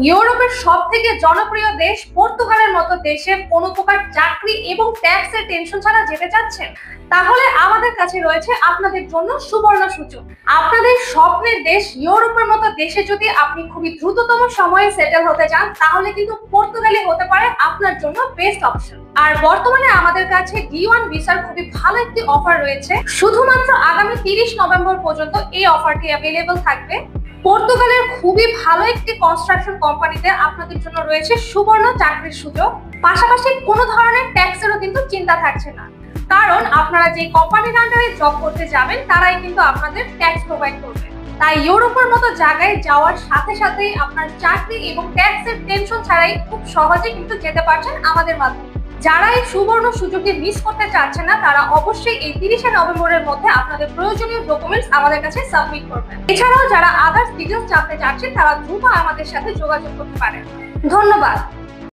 ইউরোপের সবথেকে জনপ্রিয় দেশ পর্তুগালের মতো দেশে কোনো প্রকার চাকরি এবং ট্যাক্সের টেনশন ছাড়া যেতে চাচ্ছেন, তাহলে আমাদের কাছে রয়েছে আপনাদের জন্য সুবর্ণ সুযোগ। আপনাদের স্বপ্নের দেশ ইউরোপের মতো দেশে যদি আপনি খুবই দ্রুততম সময়ে সেটেল হতে চান, তাহলে কিন্তু পর্তুগালই হতে পারে আপনার জন্য বেস্ট অপশন। আর বর্তমানে আমাদের কাছে D1 ভিসার খুবই ভালো একটি অফার রয়েছে। শুধুমাত্র আগামী 30 নভেম্বর পর্যন্ত এই অফারটি অ্যাভেলেবল থাকবে। পর্তুগালের খুবই ভালো একটি কনস্ট্রাকশন কোম্পানিতে আপনাদের জন্য রয়েছে সুবর্ণ চাকরির সুযোগ। পাশাপাশি কোনো ধরনের ট্যাক্সেরও কিন্তু চিন্তা থাকছে না, কারণ আপনারা যে কোম্পানির আন্ডারে জব করতে যাবেন তারাই কিন্তু আপনাদের ট্যাক্স প্রোভাইড করবে। তাই ইউরোপের মতো জায়গায় যাওয়ার সাথে সাথেই আপনার চাকরি এবং ট্যাক্সের টেনশন ছাড়াই খুব সহজে কিন্তু যেতে পারছেন আমাদের মাধ্যমে। যারা এই সুবর্ণ সুযোগটি মিস করতে চাচ্ছেন না, তারা অবশ্যই এই 30 নভেম্বরের মধ্যে আপনাদের প্রয়োজনীয় ডকুমেন্টস আমাদের কাছে সাবমিট করবেন। এছাড়াও যারা আদার্স ডিটেইলস জানতে চাচ্ছেন, তারা দ্রুত আমাদের সাথে যোগাযোগ করতে পারেন। ধন্যবাদ।